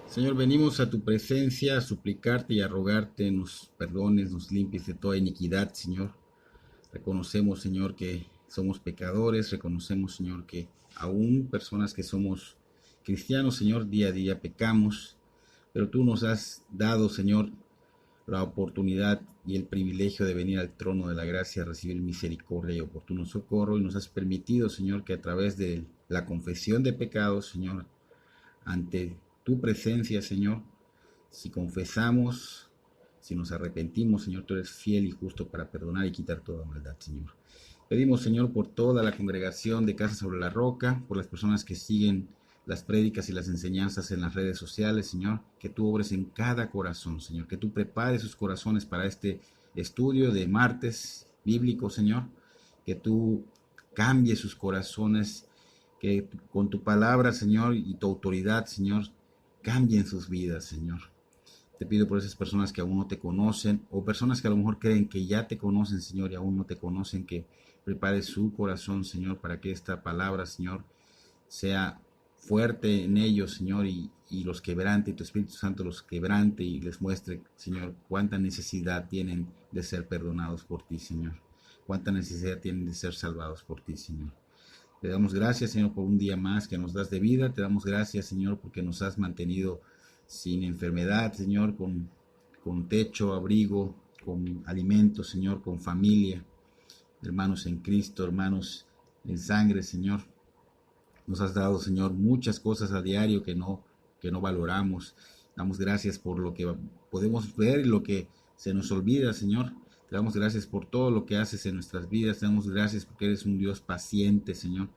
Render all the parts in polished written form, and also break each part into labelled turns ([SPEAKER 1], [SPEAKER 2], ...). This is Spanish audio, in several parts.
[SPEAKER 1] Señor, venimos a tu presencia a suplicarte y a rogarte nos perdones, nos limpies de toda iniquidad, Señor. Reconocemos, Señor, que somos pecadores, reconocemos, Señor, que aún personas que somos cristianos, Señor, día a día pecamos, pero tú nos has dado, Señor, la oportunidad y el privilegio de venir al trono de la gracia a recibir misericordia y oportuno socorro, y nos has permitido, Señor, que a través de la confesión de pecados, Señor, ante tu presencia, Señor, si confesamos, si nos arrepentimos, Señor, tú eres fiel y justo para perdonar y quitar toda maldad, Señor. Pedimos, Señor, por toda la congregación de Casa sobre la Roca, por las personas que siguen las prédicas y las enseñanzas en las redes sociales, Señor, que tú obres en cada corazón, Señor, que tú prepares sus corazones para este estudio de martes bíblico, Señor, que tú cambies sus corazones, que con tu palabra, Señor, y tu autoridad, Señor, cambien sus vidas, Señor. Te pido por esas personas que aún no te conocen, o personas que a lo mejor creen que ya te conocen, Señor, y aún no te conocen, que prepare su corazón, Señor, para que esta palabra, Señor, sea fuerte en ellos, Señor, y los quebrante, y tu Espíritu Santo los quebrante y les muestre, Señor, cuánta necesidad tienen de ser perdonados por ti, Señor. Cuánta necesidad tienen de ser salvados por ti, Señor. Te damos gracias, Señor, por un día más que nos das de vida. Te damos gracias, Señor, porque nos has mantenido sin enfermedad, Señor, con techo, abrigo, con alimento, Señor, con familia, hermanos en Cristo, hermanos en sangre, Señor. Nos has dado, Señor, muchas cosas a diario que no valoramos. Damos gracias por lo que podemos ver y lo que se nos olvida, Señor. Te damos gracias por todo lo que haces en nuestras vidas. Te damos gracias porque eres un Dios paciente, Señor.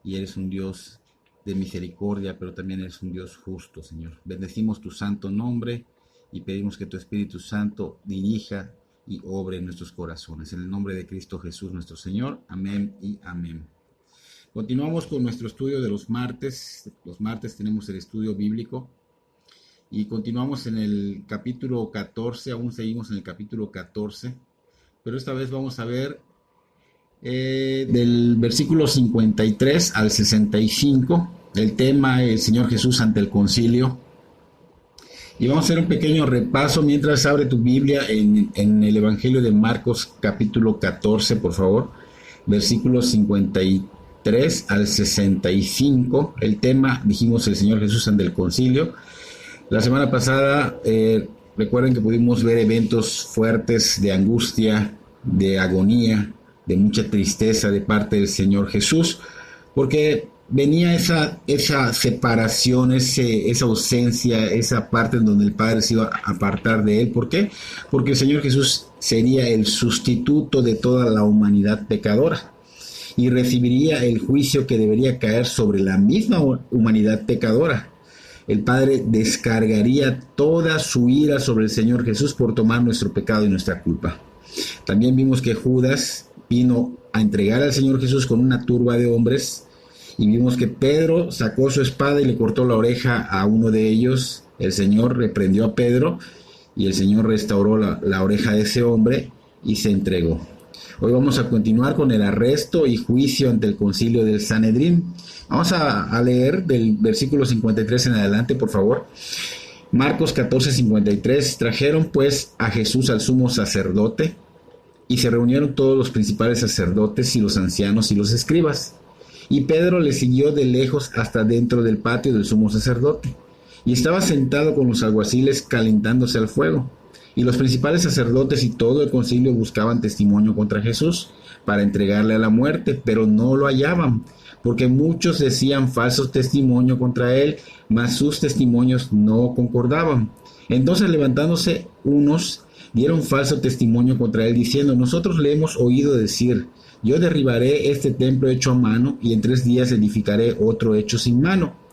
[SPEAKER 1] Y eres un Dios de misericordia, pero también eres un Dios justo, Señor. Bendecimos tu santo nombre y pedimos que tu Espíritu Santo dirija y obre en nuestros corazones. En el nombre de Cristo Jesús, nuestro Señor. Amén y amén. Continuamos con nuestro estudio de los martes. Los martes tenemos el estudio bíblico. Y continuamos en el capítulo 14, aún seguimos en el capítulo 14, pero esta vez vamos a ver del versículo 53 al 65, el tema el Señor Jesús ante el concilio. Y vamos a hacer un pequeño repaso mientras abre tu Biblia en el Evangelio de Marcos capítulo 14, por favor, versículos 53 al 65, el tema, dijimos, el Señor Jesús ante el concilio. La semana pasada, recuerden que pudimos ver eventos fuertes de angustia, de agonía, de mucha tristeza de parte del Señor Jesús, porque venía esa separación, esa ausencia, esa parte en donde el Padre se iba a apartar de él. ¿Por qué? Porque el Señor Jesús sería el sustituto de toda la humanidad pecadora y recibiría el juicio que debería caer sobre la misma humanidad pecadora. El Padre descargaría toda su ira sobre el Señor Jesús por tomar nuestro pecado y nuestra culpa. También vimos que Judas vino a entregar al Señor Jesús con una turba de hombres, y vimos que Pedro sacó su espada y le cortó la oreja a uno de ellos. El Señor reprendió a Pedro y el Señor restauró la oreja de ese hombre y se entregó. Hoy vamos a continuar con el arresto y juicio ante el concilio del Sanedrín. Vamos a leer del versículo 53 en adelante, por favor. Marcos 14, 53. Trajeron pues a Jesús al sumo sacerdote, y se reunieron todos los principales sacerdotes y los ancianos y los escribas. Y Pedro le siguió de lejos hasta dentro del patio del sumo sacerdote, y estaba sentado con los alguaciles calentándose al fuego. Y los principales sacerdotes y todo el concilio buscaban testimonio contra Jesús para entregarle a la muerte, pero no lo hallaban, porque muchos decían falsos testimonios contra él, mas sus testimonios no concordaban. Entonces, levantándose unos, dieron falso testimonio contra él, diciendo: nosotros le hemos oído decir: yo derribaré este templo hecho a mano, y en 3 días edificaré otro hecho sin mano.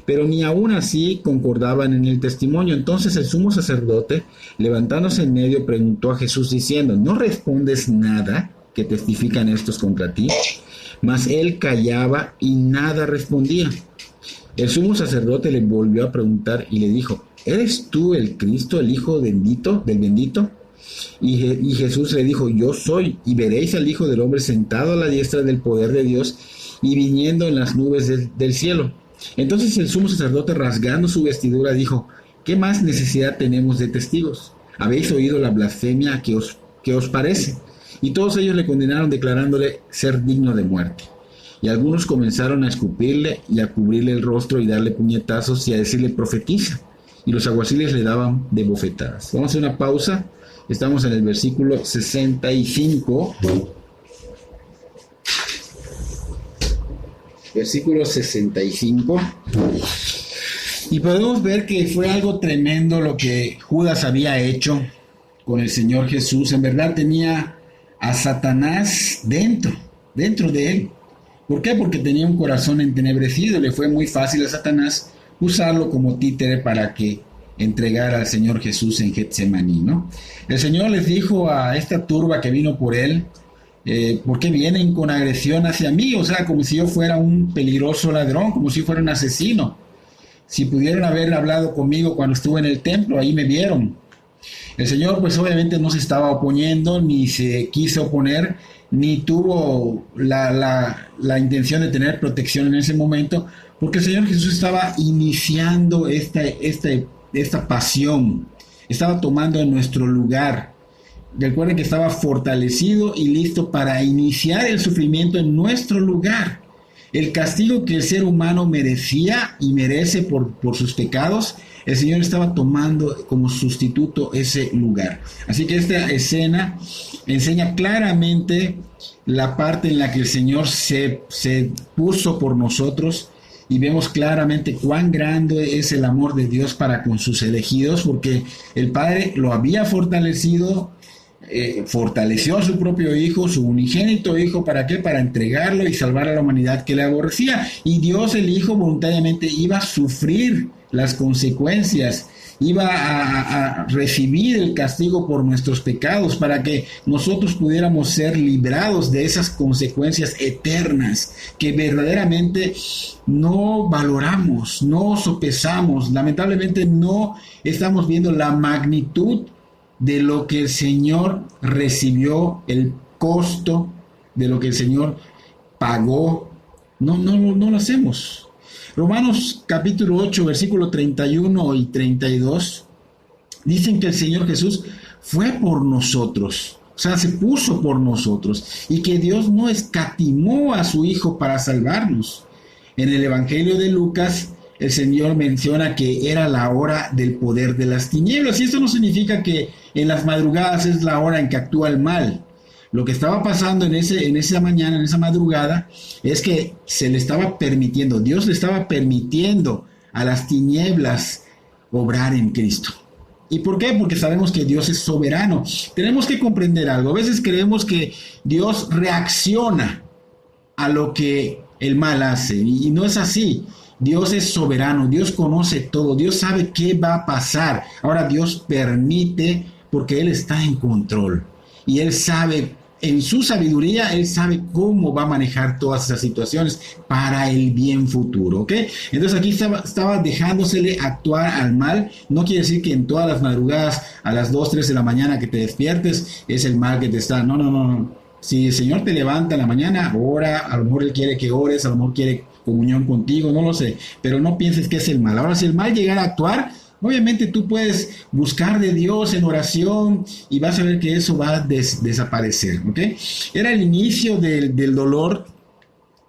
[SPEAKER 1] Pero ni aún así concordaban en el testimonio. Entonces el sumo sacerdote, levantándose en medio, preguntó a Jesús diciendo: ¿no respondes nada que testifican estos contra ti? Mas él callaba y nada respondía. El sumo sacerdote le volvió a preguntar y le dijo: ¿eres tú el Cristo, el Hijo del bendito? Y Jesús le dijo: yo soy, y veréis al Hijo del Hombre sentado a la diestra del poder de Dios y viniendo en las nubes del cielo. Entonces el sumo sacerdote, rasgando su vestidura, dijo: ¿qué más necesidad tenemos de testigos? ¿Habéis oído la blasfemia que os parece? Y todos ellos le condenaron, declarándole ser digno de muerte. Y algunos comenzaron a escupirle y a cubrirle el rostro y darle puñetazos y a decirle: profetiza. Y los alguaciles le daban de bofetadas. Vamos a hacer una pausa. Estamos en el versículo 65. Versículo 65. Y podemos ver que fue algo tremendo lo que Judas había hecho con el Señor Jesús. En verdad tenía a Satanás dentro de él. ¿Por qué? Porque tenía un corazón entenebrecido. Le fue muy fácil a Satanás usarlo como títere para que entregara al Señor Jesús en Getsemaní, ¿no? El Señor les dijo a esta turba que vino por él: ¿por qué vienen con agresión hacia mí? O sea, como si yo fuera un peligroso ladrón, como si fuera un asesino. Si pudieron haber hablado conmigo cuando estuve en el templo, ahí me vieron. El Señor pues obviamente no se estaba oponiendo, ni se quiso oponer, ni tuvo la intención de tener protección en ese momento, porque el Señor Jesús estaba iniciando esta pasión, estaba tomando en nuestro lugar. Recuerden que estaba fortalecido y listo para iniciar el sufrimiento en nuestro lugar. El castigo que el ser humano merecía y merece por sus pecados, el Señor estaba tomando como sustituto ese lugar. Así que esta escena enseña claramente la parte en la que el Señor se puso por nosotros, y vemos claramente cuán grande es el amor de Dios para con sus elegidos, porque el Padre lo había fortalecido, fortaleció a su propio Hijo, su unigénito Hijo. ¿Para qué? Para entregarlo y salvar a la humanidad que le aborrecía. Y Dios, el Hijo, voluntariamente iba a sufrir las consecuencias, iba a recibir el castigo por nuestros pecados, para que nosotros pudiéramos ser librados de esas consecuencias eternas que verdaderamente no valoramos, no sopesamos. Lamentablemente no estamos viendo la magnitud de lo que el Señor recibió, el costo de lo que el Señor pagó. No lo hacemos. Romanos capítulo 8, versículo 31 y 32, dicen que el Señor Jesús fue por nosotros, o sea, se puso por nosotros, y que Dios no escatimó a su Hijo para salvarnos. En el Evangelio de Lucas, el Señor menciona que era la hora del poder de las tinieblas, y esto no significa que en las madrugadas es la hora en que actúa el mal. Lo que estaba pasando en esa mañana, en esa madrugada, es que se le estaba permitiendo, Dios le estaba permitiendo a las tinieblas obrar en Cristo. ¿Y por qué? Porque sabemos que Dios es soberano. Tenemos que comprender algo. A veces creemos que Dios reacciona a lo que el mal hace, y no es así. Dios es soberano, Dios conoce todo, Dios sabe qué va a pasar. Ahora Dios permite porque Él está en control, y Él sabe, en su sabiduría, Él sabe cómo va a manejar todas esas situaciones para el bien futuro, ¿ok? Entonces aquí estaba dejándosele actuar al mal. No quiere decir que en todas las madrugadas, a las 2, 3 de la mañana que te despiertes, es el mal que te está. No. Si el Señor te levanta en la mañana, ora, a lo mejor Él quiere que ores, a lo mejor quiere comunión contigo, no lo sé, pero no pienses que es el mal. Ahora, si el mal llegara a actuar, obviamente tú puedes buscar de Dios en oración y vas a ver que eso va a desaparecer, ¿ok? Era el inicio del dolor,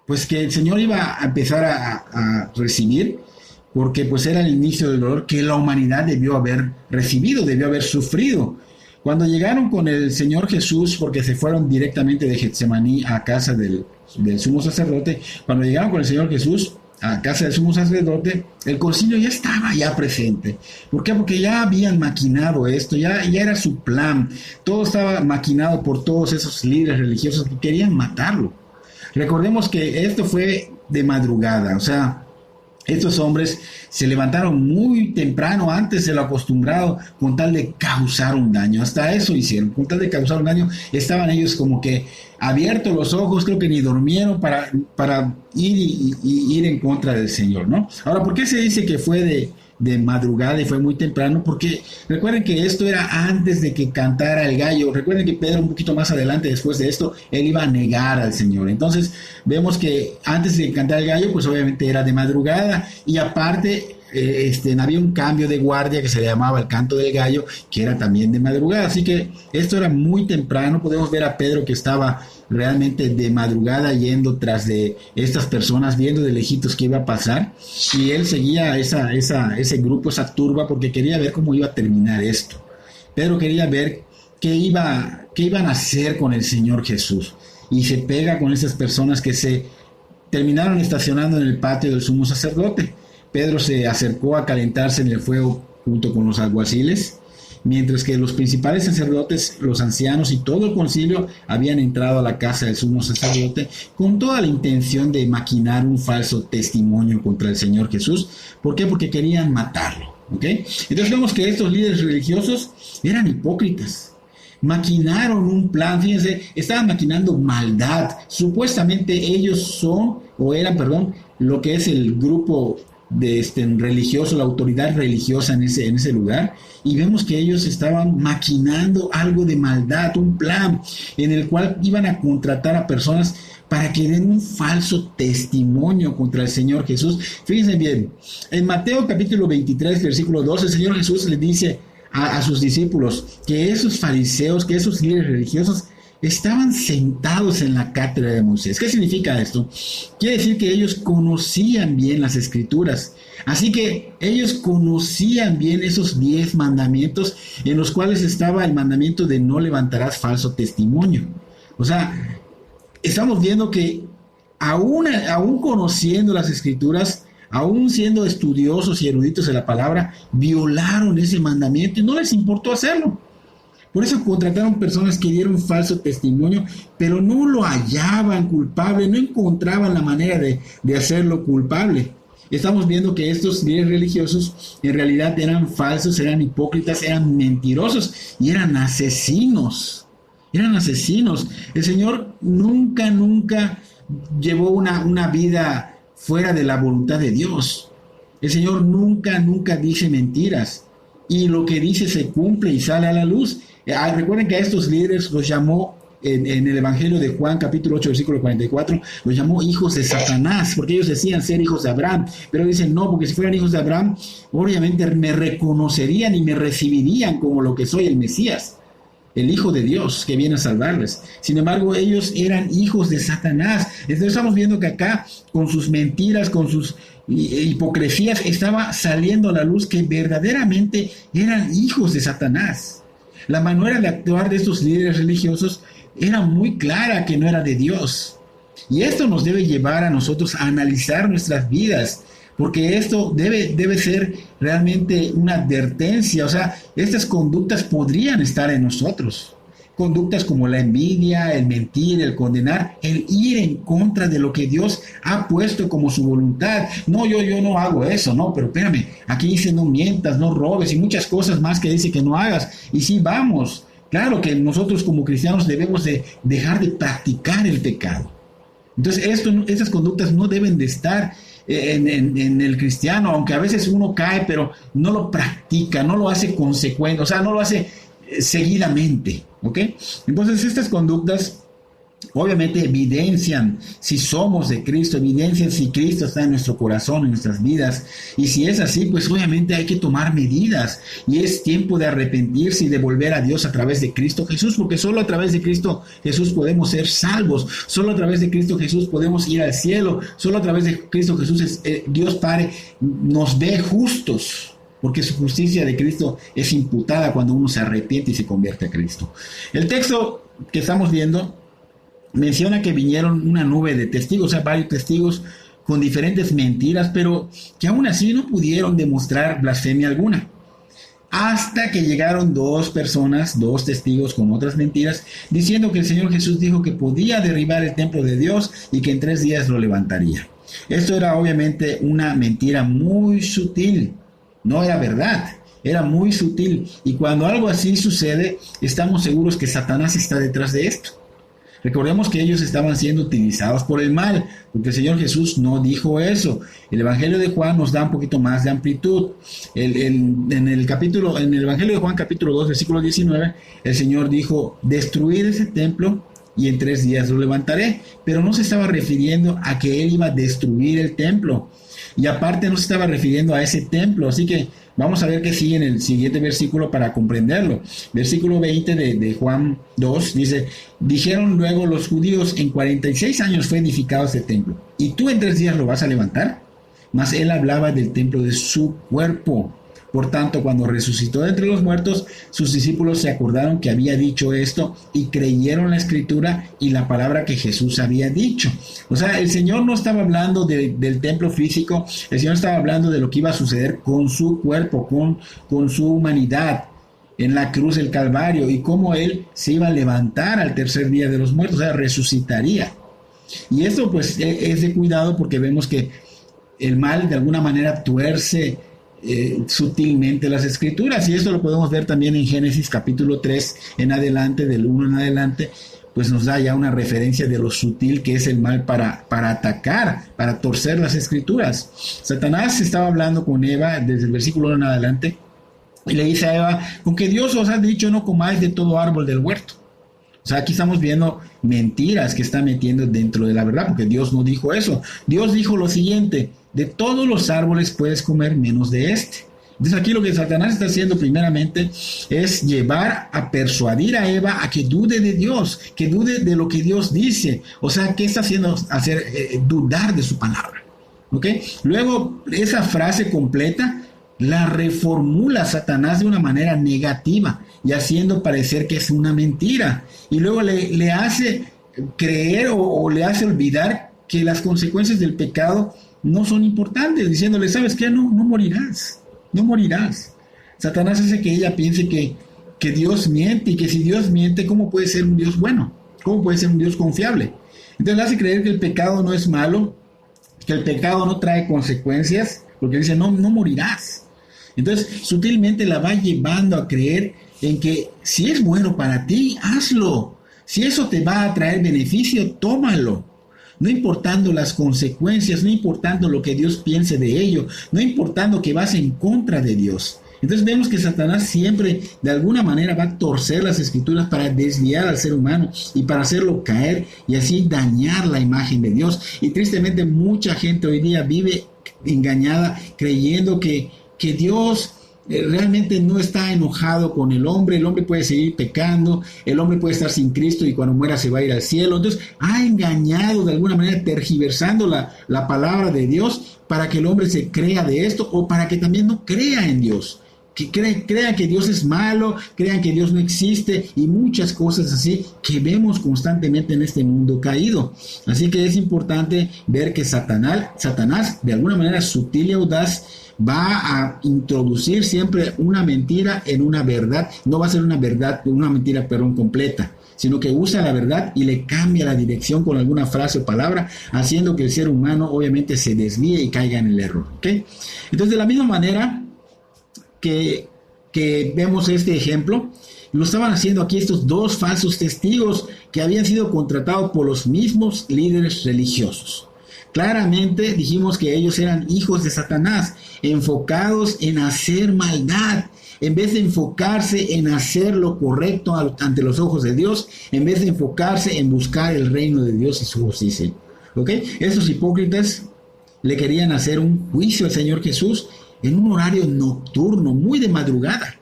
[SPEAKER 1] pues que el Señor iba a empezar a recibir, porque pues era el inicio del dolor que la humanidad debió haber recibido, debió haber sufrido. Cuando llegaron con el Señor Jesús, porque se fueron directamente de Getsemaní a casa del sumo sacerdote, cuando llegaron con el Señor Jesús a casa del sumo sacerdote, el concilio ya estaba ya presente. ¿Por qué? Porque ya habían maquinado esto, ya era su plan. Todo estaba maquinado por todos esos líderes religiosos que querían matarlo. Recordemos que esto fue de madrugada, o sea, estos hombres se levantaron muy temprano, antes de lo acostumbrado, con tal de causar un daño. Hasta eso hicieron, con tal de causar un daño. Estaban ellos como que abiertos los ojos, creo que ni durmieron para ir en contra del Señor, ¿no? Ahora, ¿por qué se dice que fue de madrugada y fue muy temprano, porque recuerden que esto era antes de que cantara el gallo. Recuerden que Pedro un poquito más adelante, después de esto, él iba a negar al Señor. Entonces vemos que antes de cantar el gallo, pues obviamente era de madrugada, y aparte había un cambio de guardia que se llamaba el canto del gallo, que era también de madrugada. Así que esto era muy temprano. Podemos ver a Pedro que estaba realmente de madrugada yendo tras de estas personas, viendo de lejitos qué iba a pasar, y él seguía ese grupo, esa turba, porque quería ver cómo iba a terminar esto. Pedro quería ver qué iban a hacer con el Señor Jesús, y se pega con esas personas que se terminaron estacionando en el patio del sumo sacerdote. Pedro se acercó a calentarse en el fuego junto con los alguaciles, mientras que los principales sacerdotes, los ancianos y todo el concilio habían entrado a la casa del sumo sacerdote con toda la intención de maquinar un falso testimonio contra el Señor Jesús. ¿Por qué? Porque querían matarlo. ¿Okay? Entonces vemos que estos líderes religiosos eran hipócritas. Maquinaron un plan, fíjense, estaban maquinando maldad. Supuestamente ellos eran, lo que es el grupo religioso, la autoridad religiosa en ese lugar, y vemos que ellos estaban maquinando algo de maldad, un plan en el cual iban a contratar a personas para que den un falso testimonio contra el Señor Jesús. Fíjense bien, en Mateo capítulo 23, versículo 12, el Señor Jesús le dice a sus discípulos que esos fariseos, que esos líderes religiosos estaban sentados en la cátedra de Moisés. ¿Qué significa esto? Quiere decir que ellos conocían bien las Escrituras. Así que ellos conocían bien esos 10 mandamientos, en los cuales estaba el mandamiento de no levantarás falso testimonio. O sea, estamos viendo que aún conociendo las Escrituras, aún siendo estudiosos y eruditos de la palabra, violaron ese mandamiento y no les importó hacerlo. Por eso contrataron personas que dieron falso testimonio, pero no lo hallaban culpable, no encontraban la manera de hacerlo culpable. Estamos viendo que estos líderes religiosos en realidad eran falsos, eran hipócritas, eran mentirosos y eran asesinos. Eran asesinos. El Señor nunca llevó una vida fuera de la voluntad de Dios. El Señor nunca dice mentiras. Y lo que dice se cumple y sale a la luz. Recuerden que a estos líderes los llamó en el Evangelio de Juan, capítulo 8, versículo 44, los llamó hijos de Satanás, porque ellos decían ser hijos de Abraham, pero dicen no, porque si fueran hijos de Abraham, obviamente me reconocerían y me recibirían como lo que soy, el Mesías, el Hijo de Dios que viene a salvarles. Sin embargo, ellos eran hijos de Satanás. Entonces estamos viendo que acá, con sus mentiras, con sus hipocresías, estaba saliendo a la luz que verdaderamente eran hijos de Satanás. La manera de actuar de estos líderes religiosos era muy clara que no era de Dios. Y esto nos debe llevar a nosotros a analizar nuestras vidas, porque esto debe ser realmente una advertencia. O sea, estas conductas podrían estar en nosotros. Conductas como la envidia, el mentir, el condenar, el ir en contra de lo que Dios ha puesto como su voluntad. No, yo no hago eso, no, pero espérame, aquí dice no mientas, no robes y muchas cosas más que dice que no hagas. Y sí, vamos, claro que nosotros como cristianos debemos de dejar de practicar el pecado. Entonces, estas conductas no deben de estar en el cristiano, aunque a veces uno cae, pero no lo practica, no lo hace consecuente, o sea, no lo hace seguidamente, ¿ok? Entonces estas conductas obviamente evidencian si somos de Cristo, evidencian si Cristo está en nuestro corazón, en nuestras vidas, y si es así, pues obviamente hay que tomar medidas, y es tiempo de arrepentirse y de volver a Dios a través de Cristo Jesús, porque solo a través de Cristo Jesús podemos ser salvos, solo a través de Cristo Jesús podemos ir al cielo, solo a través de Cristo Jesús Dios Padre nos ve justos, porque su justicia de Cristo es imputada cuando uno se arrepiente y se convierte a Cristo. El texto que estamos viendo menciona que vinieron una nube de testigos, o sea, varios testigos con diferentes mentiras, pero que aún así no pudieron demostrar blasfemia alguna. Hasta que llegaron dos testigos con otras mentiras, diciendo que el Señor Jesús dijo que podía derribar el templo de Dios y que en 3 días lo levantaría. Esto era obviamente una mentira muy sutil. No era verdad, era muy sutil. Y cuando algo así sucede, estamos seguros que Satanás está detrás de esto. Recordemos que ellos estaban siendo utilizados por el mal, porque el Señor Jesús no dijo eso. El Evangelio de Juan nos da un poquito más de amplitud. En el Evangelio de Juan, capítulo 2, versículo 19, el Señor dijo: destruid ese templo y en 3 días lo levantaré. Pero no se estaba refiriendo a que Él iba a destruir el templo. Y aparte no se estaba refiriendo a ese templo. Así que vamos a ver qué sigue en el siguiente versículo para comprenderlo. Versículo 20 de Juan 2 dice: dijeron luego los judíos: en 46 años fue edificado este templo, ¿y tú en 3 días lo vas a levantar? Mas él hablaba del templo de su cuerpo. Por tanto, cuando resucitó de entre los muertos, sus discípulos se acordaron que había dicho esto y creyeron la escritura y la palabra que Jesús había dicho. O sea, el Señor no estaba hablando del templo físico, el Señor estaba hablando de lo que iba a suceder con su cuerpo, con su humanidad en la cruz del Calvario, y cómo Él se iba a levantar al tercer día de los muertos, o sea, resucitaría. Y esto pues es de cuidado, porque vemos que el mal de alguna manera tuerce sutilmente las escrituras, y esto lo podemos ver también en Génesis capítulo 3 en adelante, del 1 en adelante, pues nos da ya una referencia de lo sutil que es el mal para atacar, para torcer las escrituras. Satanás estaba hablando con Eva desde el versículo 1 en adelante, y le dice a Eva: con que Dios os ha dicho, no comáis de todo árbol del huerto. O sea, aquí estamos viendo mentiras que está metiendo dentro de la verdad, porque Dios no dijo eso. Dios dijo lo siguiente: de todos los árboles puedes comer menos de este. Entonces aquí lo que Satanás está haciendo primeramente es llevar a persuadir a Eva a que dude de Dios, que dude de lo que Dios dice. O sea, ¿qué está haciendo? Hacer dudar de su palabra. ¿Ok? Luego, esa frase completa la reformula Satanás de una manera negativa y haciendo parecer que es una mentira. Y luego le hace creer o le hace olvidar que las consecuencias del pecado no son importantes, diciéndole: ¿sabes qué? No morirás, no morirás. Satanás hace que ella piense que Dios miente, y que si Dios miente, ¿cómo puede ser un Dios bueno? ¿Cómo puede ser un Dios confiable? Entonces le hace creer que el pecado no es malo, que el pecado no trae consecuencias, porque dice: no morirás. Entonces sutilmente la va llevando a creer en que si es bueno para ti, hazlo. Si eso te va a traer beneficio, tómalo. No importando las consecuencias, no importando lo que Dios piense de ello, no importando que vas en contra de Dios. Entonces vemos que Satanás siempre de alguna manera va a torcer las escrituras para desviar al ser humano y para hacerlo caer y así dañar la imagen de Dios. Y tristemente mucha gente hoy día vive engañada, creyendo que Dios realmente no está enojado con el hombre puede seguir pecando, el hombre puede estar sin Cristo y cuando muera se va a ir al cielo. Entonces ha engañado de alguna manera, tergiversando la palabra de Dios para que el hombre se crea de esto, o para que también no crea en Dios, que crean que Dios es malo, crean que Dios no existe, y muchas cosas así que vemos constantemente en este mundo caído. Así que es importante ver que Satanás de alguna manera sutil y audaz va a introducir siempre una mentira en una verdad. No va a ser una mentira completa, sino que usa la verdad y le cambia la dirección con alguna frase o palabra, haciendo que el ser humano obviamente se desvíe y caiga en el error. ¿Okay? Entonces, de la misma manera que vemos este ejemplo, lo estaban haciendo aquí estos dos falsos testigos que habían sido contratados por los mismos líderes religiosos. Claramente dijimos que ellos eran hijos de Satanás, enfocados en hacer maldad, en vez de enfocarse en hacer lo correcto ante los ojos de Dios, en vez de enfocarse en buscar el reino de Dios y su justicia. ¿Ok? Estos hipócritas le querían hacer un juicio al Señor Jesús en un horario nocturno, muy de madrugada.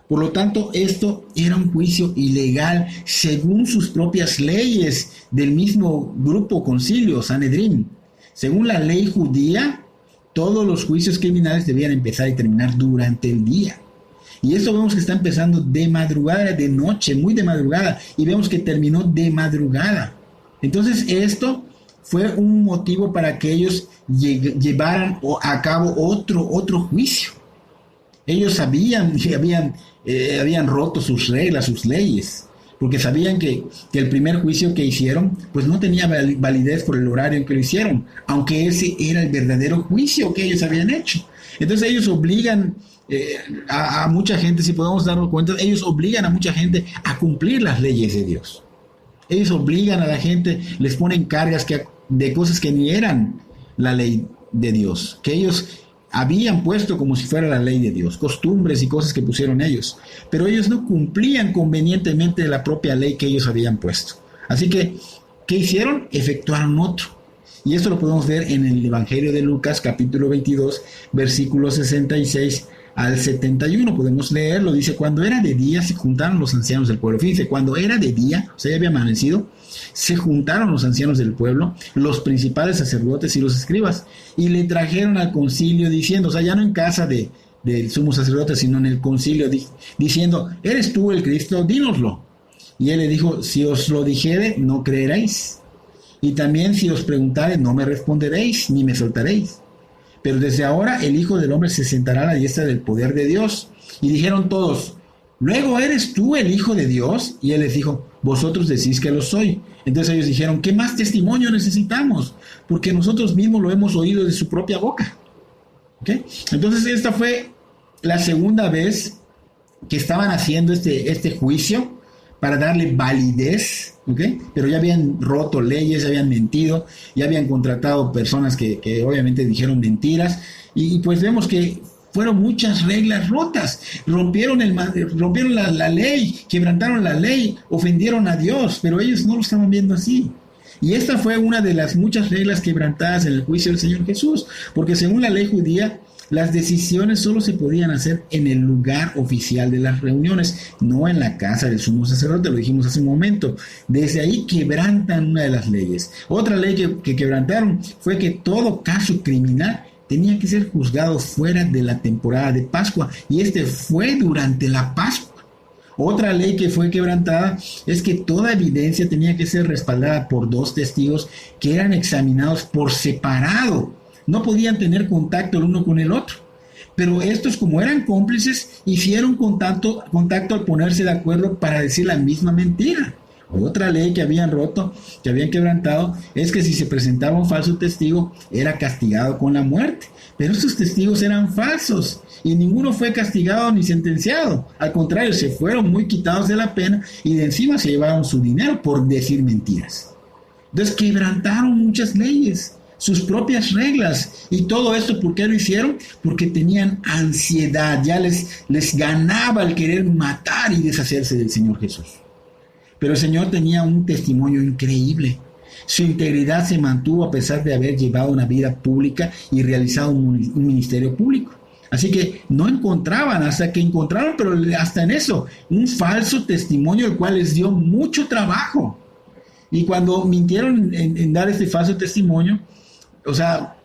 [SPEAKER 1] Por lo tanto, esto era un juicio ilegal según sus propias leyes del mismo grupo concilio, Sanedrín. Según la ley judía, todos los juicios criminales debían empezar y terminar durante el día. Y esto vemos que está empezando de madrugada, de noche, muy de madrugada, y vemos que terminó de madrugada. Entonces esto fue un motivo para que ellos llevaran a cabo otro juicio. Ellos sabían que habían roto sus reglas, sus leyes, porque sabían que el primer juicio que hicieron pues no tenía validez por el horario en que lo hicieron, aunque ese era el verdadero juicio que ellos habían hecho. Entonces ellos obligan a mucha gente, si podemos darnos cuenta, ellos obligan a mucha gente a cumplir las leyes de Dios. Ellos obligan a la gente, les ponen cargas de cosas que ni eran la ley de Dios, que ellos habían puesto como si fuera la ley de Dios, costumbres y cosas que pusieron ellos, pero ellos no cumplían convenientemente la propia ley que ellos habían puesto. Así que, ¿qué hicieron? Efectuaron otro. Y esto lo podemos ver en el Evangelio de Lucas, capítulo 22, versículos 66 al 71. Podemos leerlo. Dice, cuando era de día se juntaron los ancianos del pueblo. Fíjense, cuando era de día, o sea, ya había amanecido, se juntaron los ancianos del pueblo, los principales sacerdotes y los escribas, y le trajeron al concilio diciendo, o sea, ya no en casa del sumo sacerdote, sino en el concilio, diciendo, ¿eres tú el Cristo? Dínoslo. Y él le dijo, si os lo dijere, no creeréis. Y también si os preguntare, no me responderéis, ni me soltaréis. Pero desde ahora el Hijo del Hombre se sentará a la diestra del poder de Dios. Y dijeron todos, ¿luego eres tú el Hijo de Dios? Y él les dijo, vosotros decís que lo soy. Entonces ellos dijeron, ¿qué más testimonio necesitamos? Porque nosotros mismos lo hemos oído de su propia boca. ¿Okay? Entonces esta fue la segunda vez que estaban haciendo este juicio para darle validez, ¿okay? Pero ya habían roto leyes, ya habían mentido, ya habían contratado personas que obviamente dijeron mentiras, y pues vemos que fueron muchas reglas rotas, rompieron la ley, quebrantaron la ley, ofendieron a Dios, pero ellos no lo estaban viendo así. Y esta fue una de las muchas reglas quebrantadas en el juicio del Señor Jesús, porque según la ley judía, las decisiones solo se podían hacer en el lugar oficial de las reuniones, no en la casa del sumo sacerdote, lo dijimos hace un momento. Desde ahí quebrantan una de las leyes. Otra ley que quebrantaron fue que todo caso criminal tenía que ser juzgado fuera de la temporada de Pascua, y este fue durante la Pascua. Otra ley que fue quebrantada es que toda evidencia tenía que ser respaldada por 2 testigos que eran examinados por separado. No podían tener contacto el uno con el otro. Pero estos, como eran cómplices, hicieron contacto al ponerse de acuerdo para decir la misma mentira. Otra ley que habían roto, que habían quebrantado, es que si se presentaba un falso testigo, era castigado con la muerte. Pero estos testigos eran falsos y ninguno fue castigado ni sentenciado. Al contrario, se fueron muy quitados de la pena y de encima se llevaron su dinero por decir mentiras. Entonces quebrantaron muchas leyes, sus propias reglas, y todo esto, ¿por qué lo hicieron? Porque tenían ansiedad, ya les ganaba el querer matar y deshacerse del Señor Jesús. Pero el Señor tenía un testimonio increíble. Su integridad se mantuvo a pesar de haber llevado una vida pública y realizado un ministerio público. Así que no encontraban, hasta que encontraron, pero hasta en eso, un falso testimonio, el cual les dio mucho trabajo. Y cuando mintieron en dar este falso testimonio, o sea,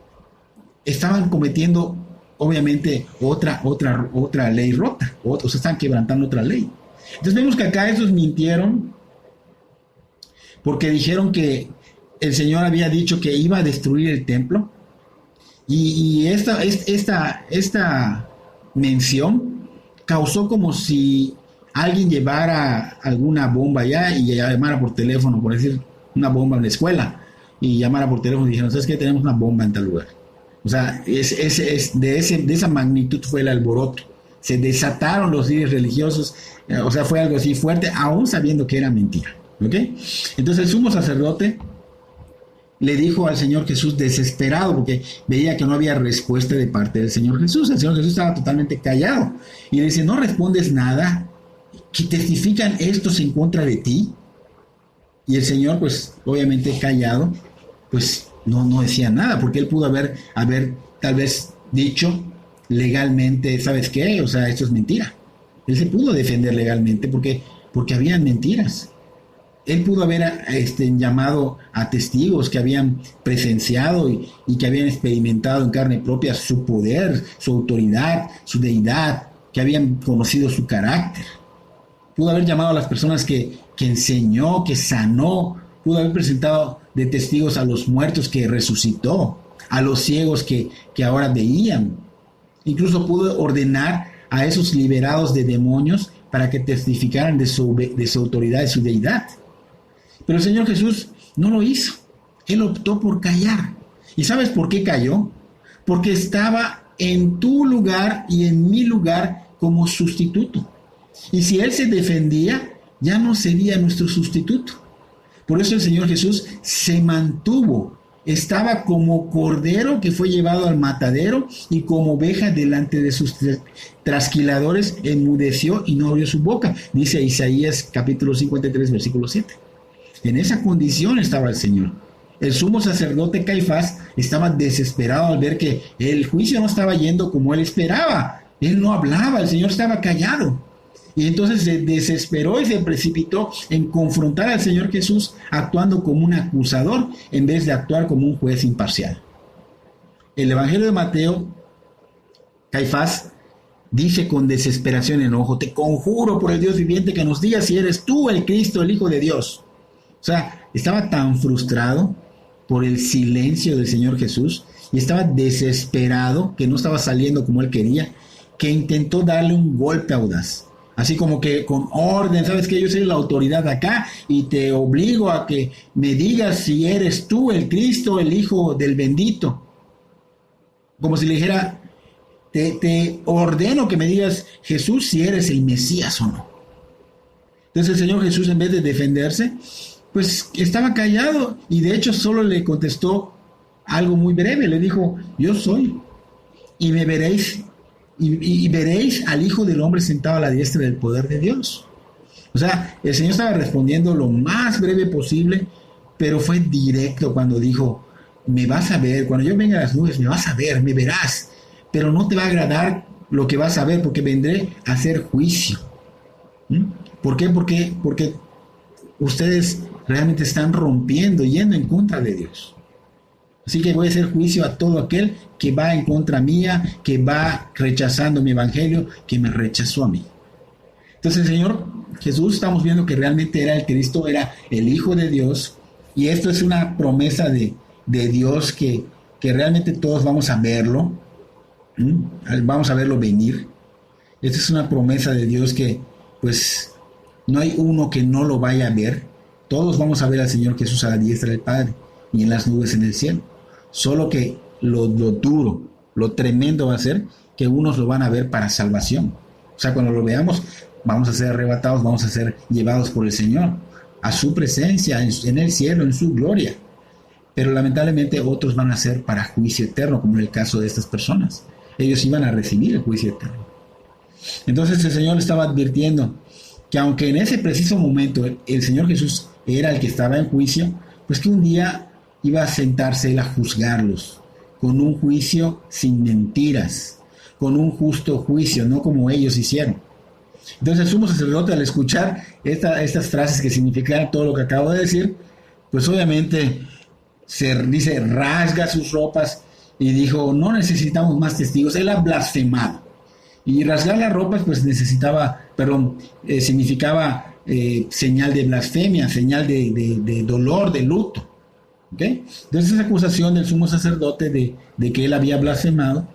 [SPEAKER 1] estaban cometiendo obviamente otra ley rota, o sea, estaban quebrantando otra ley. Entonces vemos que acá esos mintieron porque dijeron que el Señor había dicho que iba a destruir el templo, y esta mención causó como si alguien llevara alguna bomba allá y llamara por teléfono, por decir una bomba en la escuela, y llamara por teléfono y dijeron, ¿sabes qué? Tenemos una bomba en tal lugar. O sea, de esa magnitud fue el alboroto. Se desataron los líderes religiosos, o sea, fue algo así fuerte, aún sabiendo que era mentira. ¿Ok? Entonces el sumo sacerdote le dijo al Señor Jesús, desesperado, porque veía que no había respuesta de parte del Señor Jesús. El Señor Jesús estaba totalmente callado. Y le dice, ¿no respondes nada? ¿Que testifican estos en contra de ti? Y el Señor, pues, obviamente callado, pues no decía nada, porque él pudo haber tal vez dicho legalmente, ¿sabes qué? O sea, esto es mentira. Él se pudo defender legalmente porque habían mentiras. Él pudo haber llamado a testigos que habían presenciado y que habían experimentado en carne propia su poder, su autoridad, su deidad, que habían conocido su carácter. Pudo haber llamado a las personas que enseñó, que sanó. Pudo haber presentado de testigos a los muertos que resucitó, a los ciegos que ahora veían. Incluso pudo ordenar a esos liberados de demonios para que testificaran de su autoridad y su deidad. Pero el Señor Jesús no lo hizo. Él optó por callar. ¿Y sabes por qué cayó? Porque estaba en tu lugar y en mi lugar como sustituto. Y si Él se defendía, ya no sería nuestro sustituto. Por eso el Señor Jesús se mantuvo. Estaba como cordero que fue llevado al matadero y como oveja delante de sus trasquiladores enmudeció y no abrió su boca. Dice Isaías capítulo 53, versículo 7. En esa condición estaba el Señor. El sumo sacerdote Caifás estaba desesperado al ver que el juicio no estaba yendo como él esperaba. Él no hablaba, el Señor estaba callado. Y entonces se desesperó y se precipitó en confrontar al Señor Jesús actuando como un acusador en vez de actuar como un juez imparcial. El Evangelio de Mateo, Caifás dice con desesperación y enojo: te conjuro por el Dios viviente que nos digas si eres tú el Cristo, el Hijo de Dios. O sea, estaba tan frustrado por el silencio del Señor Jesús y estaba desesperado que no estaba saliendo como él quería, que intentó darle un golpe audaz. Así como que con orden, ¿sabes qué? Yo soy la autoridad acá y te obligo a que me digas si eres tú el Cristo, el Hijo del bendito. Como si le dijera, te ordeno que me digas, Jesús, si eres el Mesías o no. Entonces el Señor Jesús, en vez de defenderse, pues estaba callado y de hecho solo le contestó algo muy breve. Le dijo: yo soy, y me veréis. Y veréis al Hijo del Hombre sentado a la diestra del poder de Dios. O sea, el Señor estaba respondiendo lo más breve posible, pero fue directo cuando dijo: me vas a ver, cuando yo venga a las nubes, me vas a ver, me verás, pero no te va a agradar lo que vas a ver, porque vendré a hacer juicio. ¿Por qué? Porque ustedes realmente están rompiendo, yendo en contra de Dios. Así que voy a hacer juicio a todo aquel que va en contra mía, que va rechazando mi evangelio, que me rechazó a mí. Entonces el Señor Jesús, estamos viendo que realmente era el Cristo, era el Hijo de Dios, y esto es una promesa de Dios que realmente todos vamos a verlo, vamos a verlo venir. Esta es una promesa de Dios que pues no hay uno que no lo vaya a ver. Todos vamos a ver al Señor Jesús a la diestra del Padre y en las nubes en el cielo. Solo que lo duro, lo tremendo va a ser que unos lo van a ver para salvación. O sea, cuando lo veamos, vamos a ser arrebatados, vamos a ser llevados por el Señor a su presencia en el cielo, en su gloria. Pero lamentablemente otros van a ser para juicio eterno, como en el caso de estas personas. Ellos iban a recibir el juicio eterno. Entonces el Señor estaba advirtiendo que aunque en ese preciso momento el Señor Jesús era el que estaba en juicio, pues que un día iba a sentarse él a juzgarlos con un juicio sin mentiras, con un justo juicio, no como ellos hicieron. Entonces el sumo sacerdote, al escuchar estas frases que significan todo lo que acabo de decir, pues obviamente dice, rasga sus ropas y dijo: no necesitamos más testigos. Él ha blasfemado. Y rasgar las ropas pues significaba señal de blasfemia, señal de dolor, de luto. ¿Okay? Entonces esa acusación del sumo sacerdote de que él había blasfemado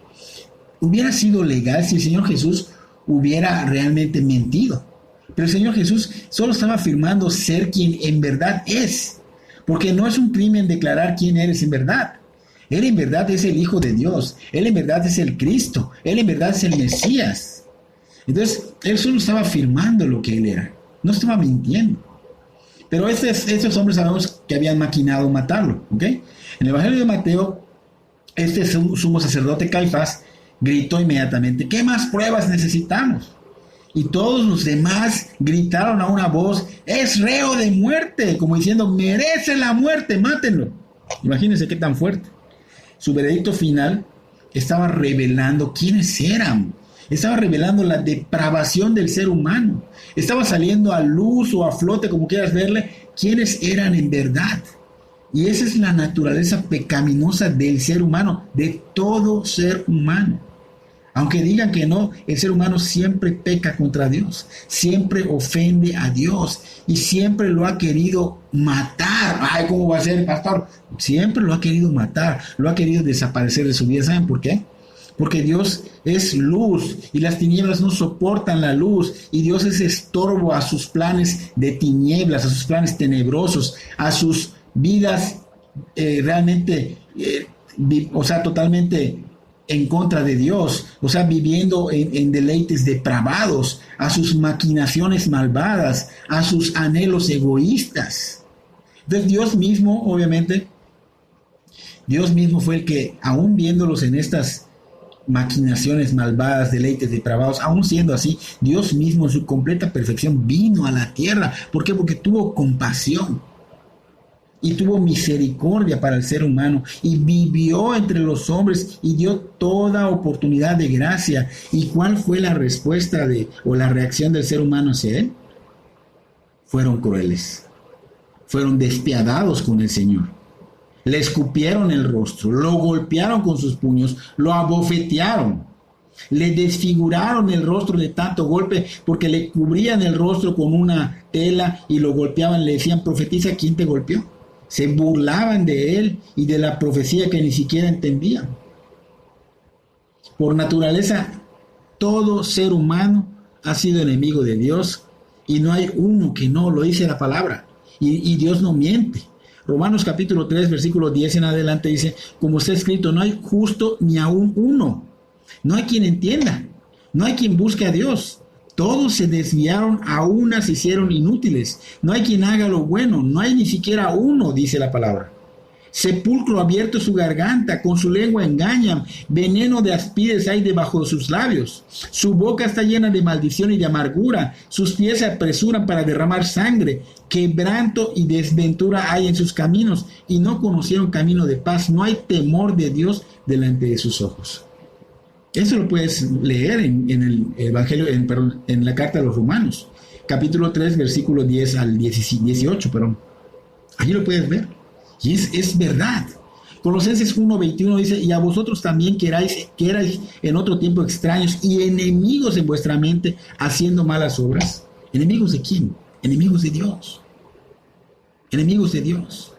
[SPEAKER 1] hubiera sido legal si el Señor Jesús hubiera realmente mentido. Pero el Señor Jesús solo estaba afirmando ser quien en verdad es, porque no es un crimen declarar quién eres en verdad. Él en verdad es el Hijo de Dios, Él en verdad es el Cristo, Él en verdad es el Mesías. Entonces él solo estaba afirmando lo que él era, no estaba mintiendo. Pero estos hombres sabemos que habían maquinado matarlo, ¿ok? En el Evangelio de Mateo, este sumo sacerdote Caifás gritó inmediatamente: ¿qué más pruebas necesitamos? Y todos los demás gritaron a una voz: es reo de muerte, como diciendo: merece la muerte, mátenlo. Imagínense qué tan fuerte. Su veredicto final estaba revelando quiénes eran. Estaba revelando la depravación del ser humano. Estaba saliendo a luz o a flote, como quieras verle, quiénes eran en verdad. Y esa es la naturaleza pecaminosa del ser humano, de todo ser humano. Aunque digan que no, el ser humano siempre peca contra Dios, siempre ofende a Dios y siempre lo ha querido matar. Ay, ¿cómo va a ser, pastor? Siempre lo ha querido matar, lo ha querido desaparecer de su vida. ¿Saben por qué? Porque Dios es luz y las tinieblas no soportan la luz, y Dios es estorbo a sus planes de tinieblas, a sus planes tenebrosos, a sus vidas realmente, totalmente en contra de Dios, viviendo en deleites depravados, a sus maquinaciones malvadas, a sus anhelos egoístas. Entonces Dios mismo, obviamente, Dios mismo fue el que, aún viéndolos en estas maquinaciones malvadas, deleites depravados, aún siendo así, Dios mismo en su completa perfección vino a la tierra. ¿Por qué? Porque tuvo compasión y tuvo misericordia para el ser humano y vivió entre los hombres y dio toda oportunidad de gracia. ¿Y cuál fue la respuesta o la reacción del ser humano hacia él? Fueron crueles, fueron despiadados con el Señor. Le escupieron el rostro, lo golpearon con sus puños, lo abofetearon, le desfiguraron el rostro de tanto golpe porque le cubrían el rostro con una tela y lo golpeaban, le decían: profetiza, ¿quién te golpeó? Se burlaban de él y de la profecía que ni siquiera entendían. Por naturaleza, todo ser humano ha sido enemigo de Dios y no hay uno que no, lo dice la palabra, y Dios no miente. Romanos capítulo 3, versículo 10 en adelante dice: como está escrito, no hay justo ni aún uno. No hay quien entienda, no hay quien busque a Dios. Todos se desviaron, a una se hicieron inútiles. No hay quien haga lo bueno, no hay ni siquiera uno, dice la palabra. Sepulcro abierto su garganta, con su lengua engañan, veneno de aspides hay debajo de sus labios. Su boca está llena de maldición y de amargura, sus pies se apresuran para derramar sangre, quebranto y desventura hay en sus caminos, y no conocieron camino de paz, no hay temor de Dios delante de sus ojos. Eso lo puedes leer en el Evangelio, en la carta a los Romanos, capítulo 3, versículo 10 al 18, allí lo puedes ver. Y es verdad. Colosenses 1:21 dice: y a vosotros también que erais en otro tiempo extraños y enemigos en vuestra mente, haciendo malas obras. ¿Enemigos de quién? Enemigos de Dios. Enemigos de Dios.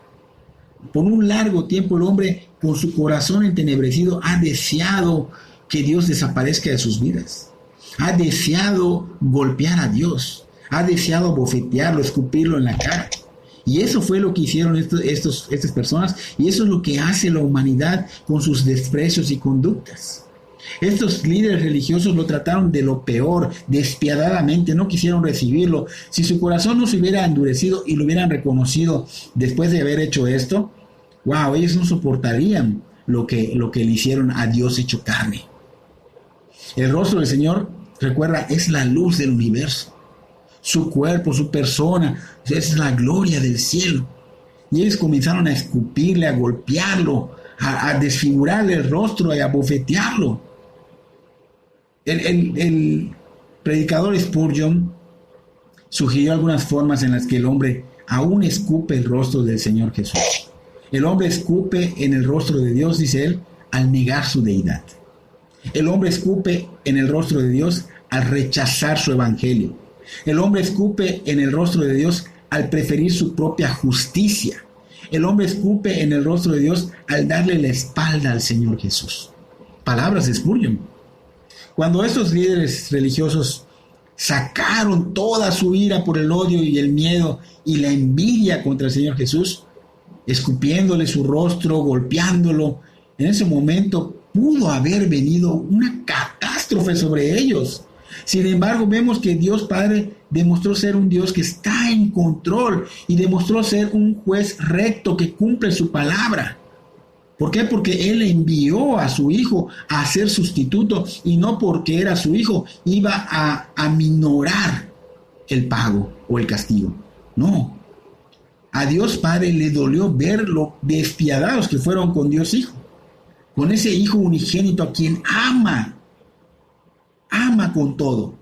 [SPEAKER 1] Por un largo tiempo el hombre, con su corazón entenebrecido, ha deseado que Dios desaparezca de sus vidas. Ha deseado golpear a Dios. Ha deseado bofetearlo, escupirlo en la cara. Y eso fue lo que hicieron estas personas, y eso es lo que hace la humanidad con sus desprecios y conductas. Estos líderes religiosos lo trataron de lo peor, despiadadamente, no quisieron recibirlo. Si su corazón no se hubiera endurecido y lo hubieran reconocido después de haber hecho esto, wow, ellos no soportarían lo que le hicieron a Dios hecho carne. El rostro del Señor, recuerda, es la luz del universo. Su cuerpo, su persona, es la gloria del cielo. Y ellos comenzaron a escupirle, a golpearlo, a desfigurarle el rostro y a bofetearlo. El predicador Spurgeon sugirió algunas formas en las que el hombre aún escupe el rostro del Señor Jesús. El hombre escupe en el rostro de Dios, dice él, al negar su deidad. El hombre escupe en el rostro de Dios al rechazar su evangelio. El hombre escupe en el rostro de Dios al preferir su propia justicia. El hombre escupe en el rostro de Dios al darle la espalda al Señor Jesús. Palabras de Spurgeon. Cuando estos líderes religiosos sacaron toda su ira por el odio y el miedo y la envidia contra el Señor Jesús, escupiéndole su rostro, golpeándolo, en ese momento pudo haber venido una catástrofe sobre ellos. Sin embargo, vemos que Dios Padre demostró ser un Dios que está en control y demostró ser un juez recto que cumple su palabra. ¿Por qué? Porque Él envió a su Hijo a ser sustituto, y no porque era su Hijo iba a aminorar el pago o el castigo. No. A Dios Padre le dolió ver lo despiadados que fueron con Dios Hijo, con ese Hijo unigénito a quien ama con todo.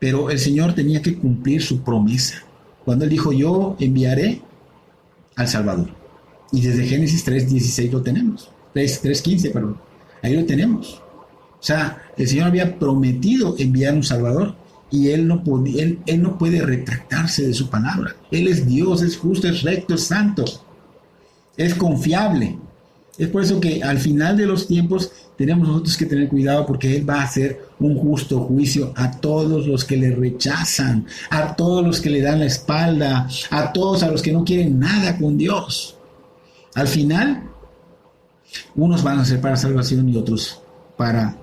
[SPEAKER 1] Pero el Señor tenía que cumplir su promesa cuando Él dijo: yo enviaré al Salvador. Y desde Génesis 3:16 lo tenemos, 3:15, perdón, ahí lo tenemos. O sea, el Señor había prometido enviar un Salvador, y Él no puede retractarse de su palabra. Él es Dios, es justo, es recto, es santo, es confiable. Es por eso que al final de los tiempos tenemos nosotros que tener cuidado, porque Él va a hacer un justo juicio a todos los que le rechazan, a todos los que le dan la espalda, a todos a los que no quieren nada con Dios. Al final, unos van a ser para salvación y otros para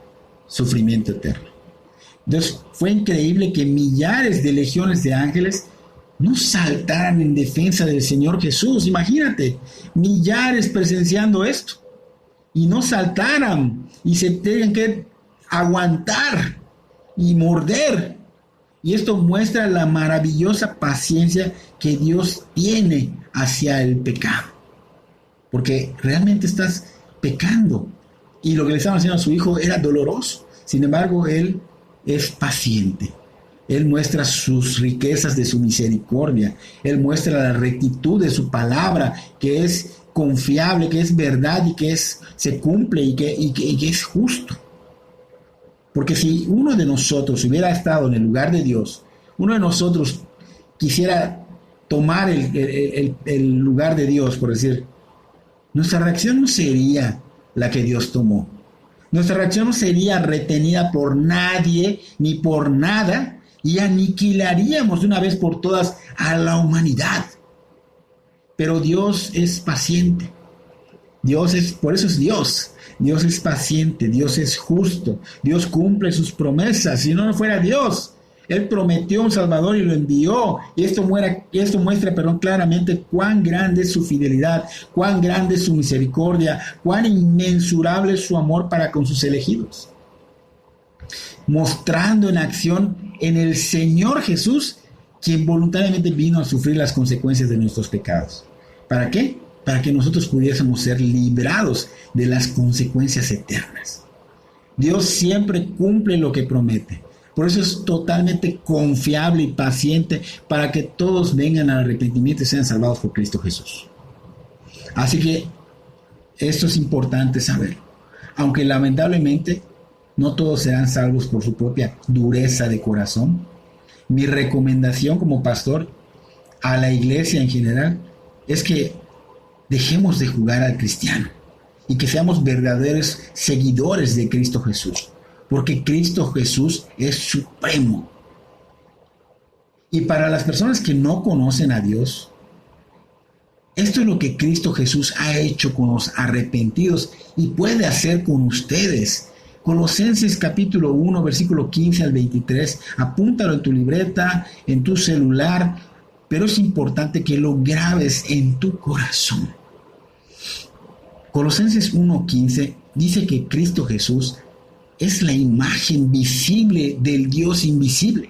[SPEAKER 1] sufrimiento eterno. Entonces, fue increíble que millares de legiones de ángeles no saltaran en defensa del Señor Jesús. Imagínate, millares presenciando esto y no saltaran y se tengan que aguantar y morder. Y esto muestra la maravillosa paciencia que Dios tiene hacia el pecado. Porque realmente estás pecando. Y lo que le estaban haciendo a su hijo era doloroso. Sin embargo, Él es paciente. Él muestra sus riquezas de su misericordia. Él muestra la rectitud de su palabra, que es confiable, que es verdad y que se cumple y que es justo. Porque si uno de nosotros hubiera estado en el lugar de Dios, uno de nosotros quisiera tomar el lugar de Dios, por decir, nuestra reacción no sería la que Dios tomó. Nuestra reacción no sería retenida por nadie ni por nada y aniquilaríamos de una vez por todas a la humanidad. Pero Dios es paciente. Por eso es Dios. Dios es paciente, Dios es justo, Dios cumple sus promesas. Si no fuera Dios, Él prometió un Salvador y lo envió. Y esto muestra claramente cuán grande es su fidelidad, cuán grande es su misericordia, cuán inmensurable es su amor para con sus elegidos. Mostrando en acción en el Señor Jesús, quien voluntariamente vino a sufrir las consecuencias de nuestros pecados. ¿Para qué? Para que nosotros pudiésemos ser librados de las consecuencias eternas. Dios siempre cumple lo que promete. Por eso es totalmente confiable y paciente para que todos vengan al arrepentimiento y sean salvados por Cristo Jesús. Así que esto es importante saberlo. Aunque lamentablemente no todos serán salvos por su propia dureza de corazón, mi recomendación como pastor a la iglesia en general es que dejemos de jugar al cristiano y que seamos verdaderos seguidores de Cristo Jesús, porque Cristo Jesús es supremo. Y para las personas que no conocen a Dios, esto es lo que Cristo Jesús ha hecho con los arrepentidos y puede hacer con ustedes. Colosenses capítulo 1, versículo 15 al 23, apúntalo en tu libreta, en tu celular, pero es importante que lo grabes en tu corazón. Colosenses 1:15 dice que Cristo Jesús es la imagen visible del Dios invisible.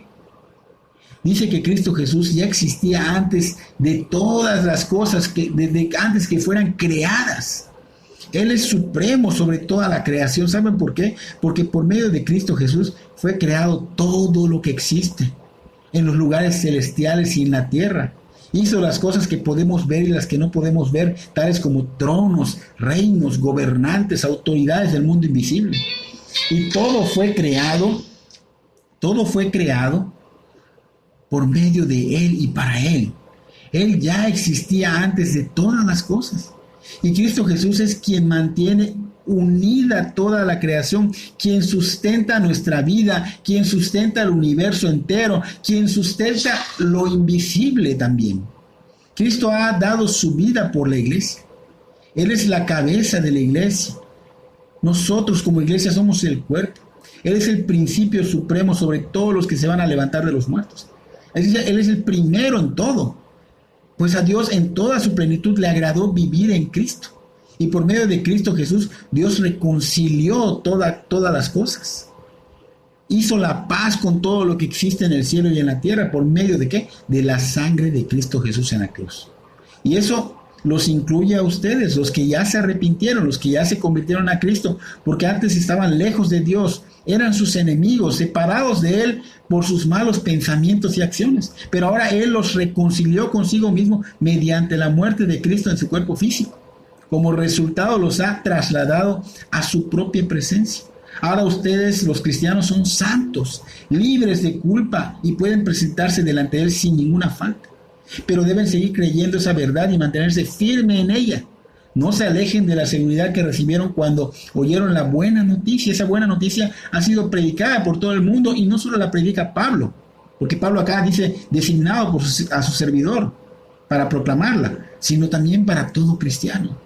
[SPEAKER 1] Dice que Cristo Jesús ya existía antes de todas las cosas, desde antes que fueran creadas. Él es supremo sobre toda la creación. ¿Saben por qué? Porque por medio de Cristo Jesús fue creado todo lo que existe en los lugares celestiales y en la tierra. Hizo las cosas que podemos ver y las que no podemos ver, tales como tronos, reinos, gobernantes, autoridades del mundo invisible. Y todo fue creado por medio de Él y para Él. Él ya existía antes de todas las cosas. Y Cristo Jesús es quien mantiene unida toda la creación, quien sustenta nuestra vida, quien sustenta el universo entero, quien sustenta lo invisible también. Cristo ha dado su vida por la iglesia. Él es la cabeza de la iglesia. Nosotros como iglesia somos el cuerpo. Él es el principio supremo sobre todos los que se van a levantar de los muertos. Él es el primero en todo. Pues a Dios en toda su plenitud le agradó vivir en Cristo. Y por medio de Cristo Jesús, Dios reconcilió todas las cosas. Hizo la paz con todo lo que existe en el cielo y en la tierra. ¿Por medio de qué? De la sangre de Cristo Jesús en la cruz. Y eso los incluye a ustedes, los que ya se arrepintieron, los que ya se convirtieron a Cristo, porque antes estaban lejos de Dios, eran sus enemigos, separados de Él por sus malos pensamientos y acciones. Pero ahora Él los reconcilió consigo mismo mediante la muerte de Cristo en su cuerpo físico. Como resultado los ha trasladado a su propia presencia. Ahora ustedes, los cristianos, son santos, libres de culpa y pueden presentarse delante de Él sin ninguna falta. Pero deben seguir creyendo esa verdad y mantenerse firme en ella. No se alejen de la seguridad que recibieron cuando oyeron la buena noticia. Esa buena noticia ha sido predicada por todo el mundo y no solo la predica Pablo, porque Pablo acá dice designado a su servidor para proclamarla, sino también para todo cristiano.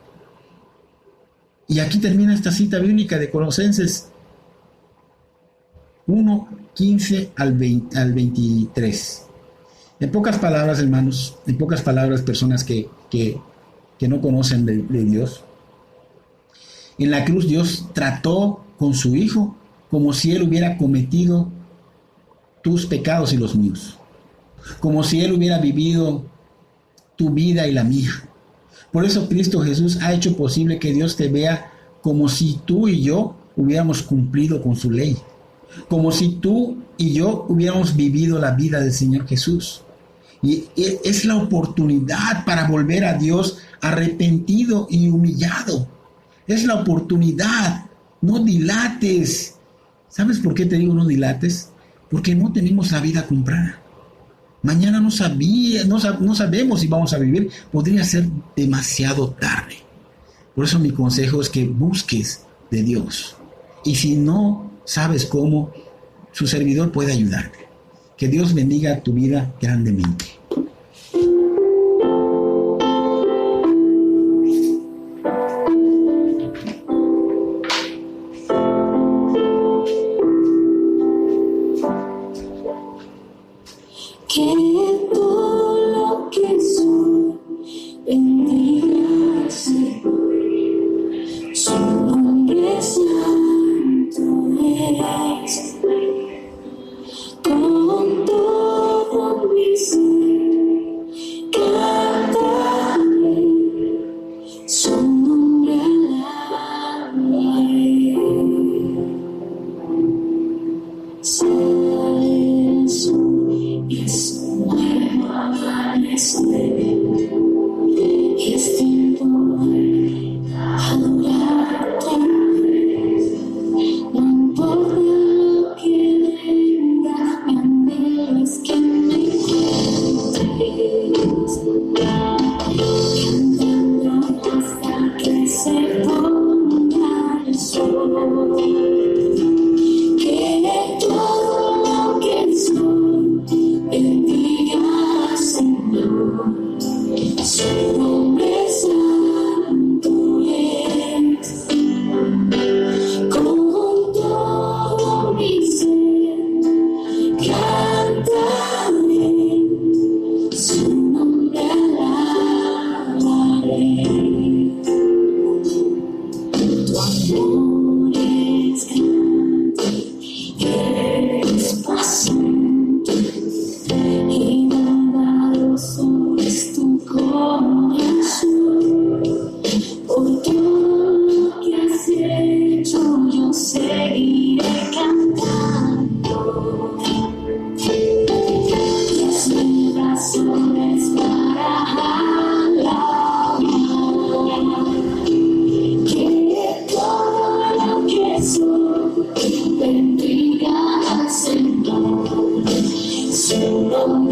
[SPEAKER 1] Y aquí termina esta cita bíblica de Colosenses 1:15 al 23. En pocas palabras, hermanos, en pocas palabras, personas que no conocen de Dios, en la cruz Dios trató con su Hijo como si Él hubiera cometido tus pecados y los míos, como si Él hubiera vivido tu vida y la mía. Por eso Cristo Jesús ha hecho posible que Dios te vea como si tú y yo hubiéramos cumplido con su ley, como si tú y yo hubiéramos vivido la vida del Señor Jesús. Y es la oportunidad para volver a Dios arrepentido y humillado. Es la oportunidad. No dilates. ¿Sabes por qué te digo no dilates? Porque no tenemos la vida comprada. Mañana no sabemos si vamos a vivir. Podría ser demasiado tarde. Por eso mi consejo es que busques de Dios. Y si no sabes cómo, su servidor puede ayudarte. Que Dios bendiga tu vida grandemente.
[SPEAKER 2] Que todo lo que soy bendiga, Señor, su nombre santo es. Con todo mi ser cantaré, su nombre alabaré. Sea eso y su nuevo amanecer. Es tiempo de adorarte. No importa lo que venga, mi anhelo es que me encuentres cantando hasta que se ponga el sol. Que todo lo que soy bendiga, Señor, su nombre santo es. Con todo mi ser cantaré, su nombre alabaré. Tu amor es grande, es paciente y bondadoso es tu corazón. Por todo lo que has hecho, yo seguiré cantando. Dios, mi razón es para alabar. Que todo lo que soy bendiga al Señor, su nombre